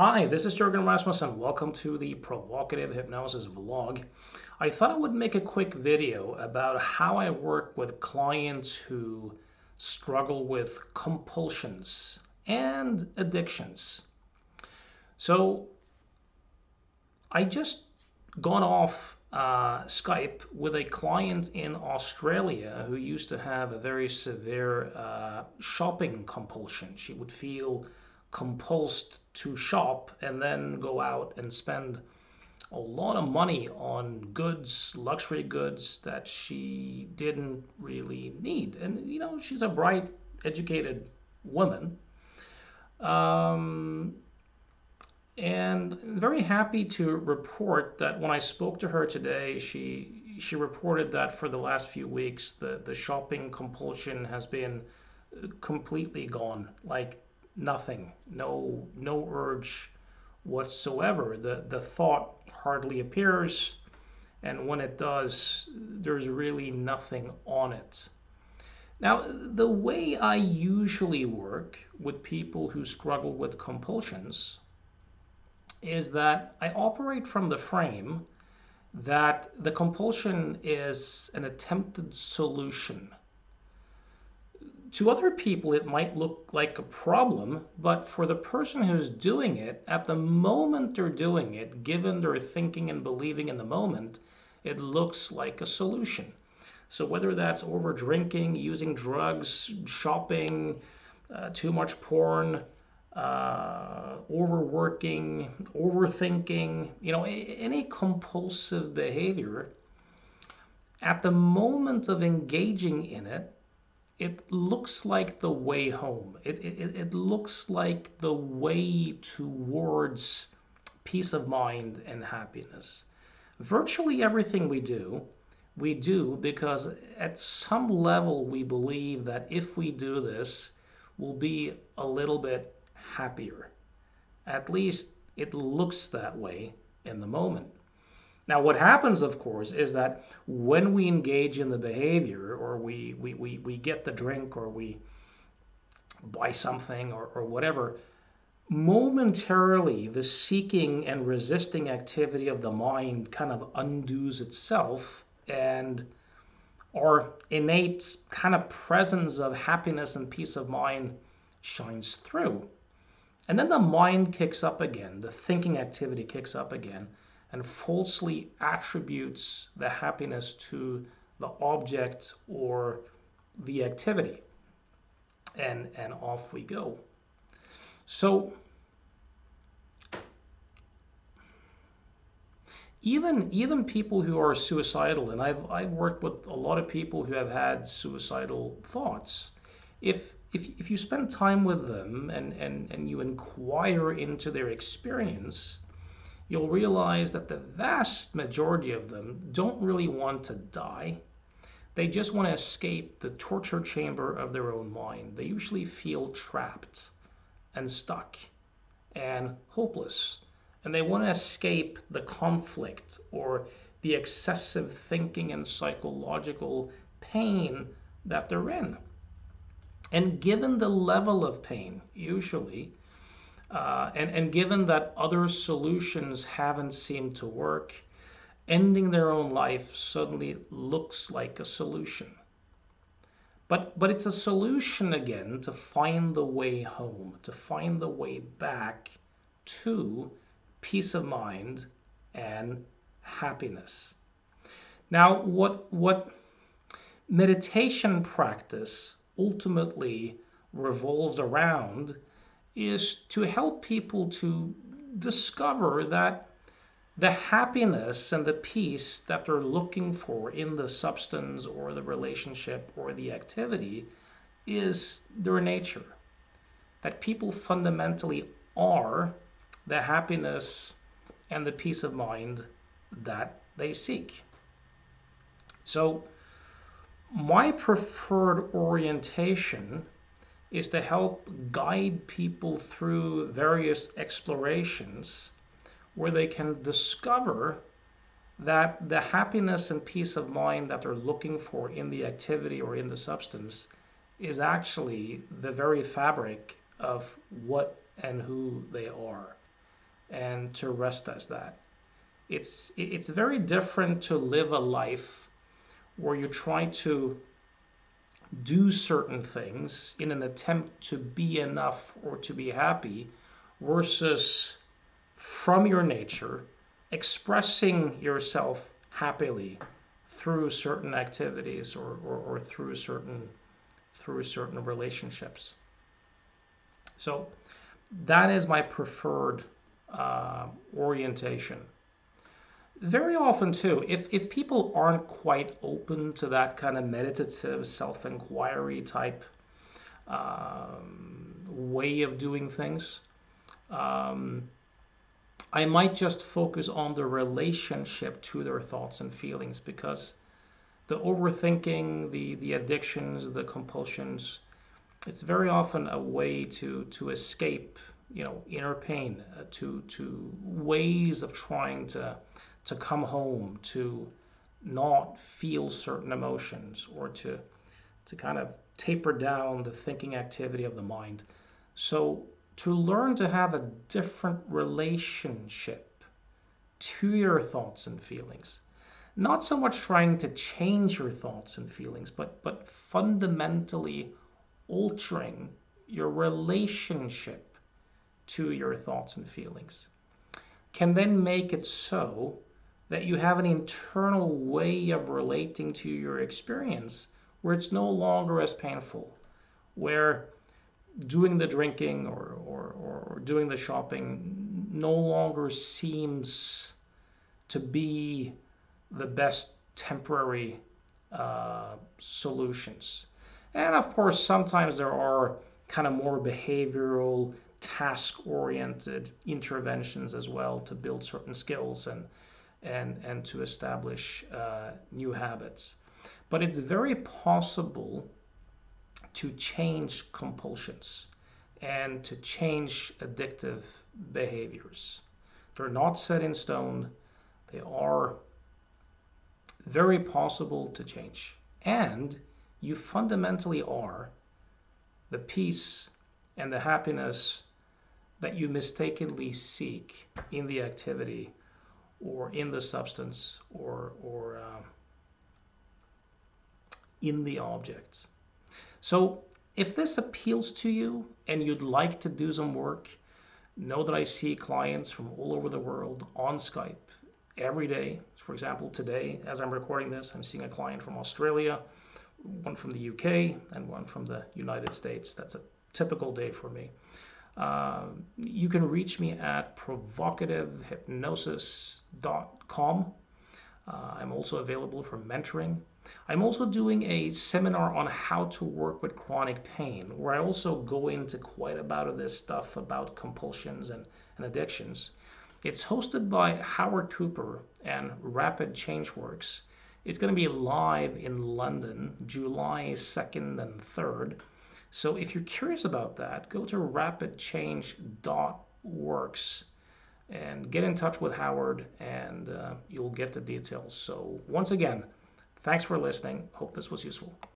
Hi, this is Jürgen Rasmussen. Welcome to the Provocative Hypnosis vlog. I thought I would make a quick video about how I work with clients who struggle with compulsions and addictions. So I just got off Skype with a client in Australia who used to have a very severe shopping compulsion. She would feel compulsed to shop and then go out and spend a lot of money on goods, luxury goods that she didn't really need. And she's a bright, educated woman. Um, and I'm very happy to report that when I spoke to her today, she reported that for the last few weeks, the shopping compulsion has been completely gone, like nothing, no urge whatsoever. The thought hardly appears, and when it does, there's really nothing on it. Now, the way I usually work with people who struggle with compulsions is that I operate from the frame that the compulsion is an attempted solution. To other people, it might look like a problem, but for the person who's doing it, at the moment they're doing it, given their thinking and believing in the moment, it looks like a solution. So whether that's over drinking, using drugs, shopping, too much porn, overworking, overthinking, any compulsive behavior, at the moment of engaging in it, it looks like the way home. It looks like the way towards peace of mind and happiness. Virtually everything we do because at some level we believe that if we do this, we'll be a little bit happier. At least it looks that way in the moment. Now, what happens, of course, is that when we engage in the behavior, or we get the drink, or we buy something, or whatever, momentarily the seeking and resisting activity of the mind kind of undoes itself, and our innate kind of presence of happiness and peace of mind shines through. And then the mind kicks up again, the thinking activity kicks up again, and falsely attributes the happiness to the object or the activity. And off we go. So even people who are suicidal, and I've worked with a lot of people who have had suicidal thoughts. If you spend time with them and you inquire into their experience, you'll realize that the vast majority of them don't really want to die. They just want to escape the torture chamber of their own mind. They usually feel trapped and stuck and hopeless. And they want to escape the conflict or the excessive thinking and psychological pain that they're in. And given the level of pain, usually, and given that other solutions haven't seemed to work, ending their own life suddenly looks like a solution. But it's a solution again to find the way home, to find the way back to peace of mind and happiness. Now, what meditation practice ultimately revolves around is to help people to discover that the happiness and the peace that they're looking for in the substance or the relationship or the activity is their nature. That people fundamentally are the happiness and the peace of mind that they seek. So my preferred orientation is to help guide people through various explorations where they can discover that the happiness and peace of mind that they're looking for in the activity or in the substance is actually the very fabric of what and who they are. and to rest as that. It's very different to live a life where you try to do certain things in an attempt to be enough or to be happy versus from your nature expressing yourself happily through certain activities or through certain relationships. So that is my preferred orientation. Very often too, if people aren't quite open to that kind of meditative self-inquiry type way of doing things, um, I might just focus on the relationship to their thoughts and feelings, because the overthinking, the addictions, the compulsions, it's very often a way to escape, inner pain, to ways of trying to come home, to not feel certain emotions, or to kind of taper down the thinking activity of the mind. So to learn to have a different relationship to your thoughts and feelings, not so much trying to change your thoughts and feelings, but fundamentally altering your relationship to your thoughts and feelings, can then make it so that you have an internal way of relating to your experience where it's no longer as painful, where doing the drinking or doing the shopping no longer seems to be the best temporary solutions. And of course, sometimes there are kind of more behavioral, task-oriented interventions as well to build certain skills and to establish new habits. But it's very possible to change compulsions and to change addictive behaviors. They're not set in stone. They are very possible to change. And you fundamentally are the peace and the happiness that you mistakenly seek in the activity or in the substance or in the object. So if this appeals to you and you'd like to do some work, know that I see clients from all over the world on Skype every day. For example, today, as I'm recording this, I'm seeing a client from Australia, one from the UK, and one from the United States. That's a typical day for me. You can reach me at provocativehypnosis.com. I'm also available for mentoring. I'm also doing a seminar on how to work with chronic pain, where I also go into quite a bit of this stuff about compulsions and addictions. It's hosted by Howard Cooper and Rapid Change Works. It's going to be live in London, July 2nd and 3rd. So if you're curious about that, go to rapidchange.works and get in touch with Howard, and you'll get the details. So once again, thanks for listening. Hope this was useful.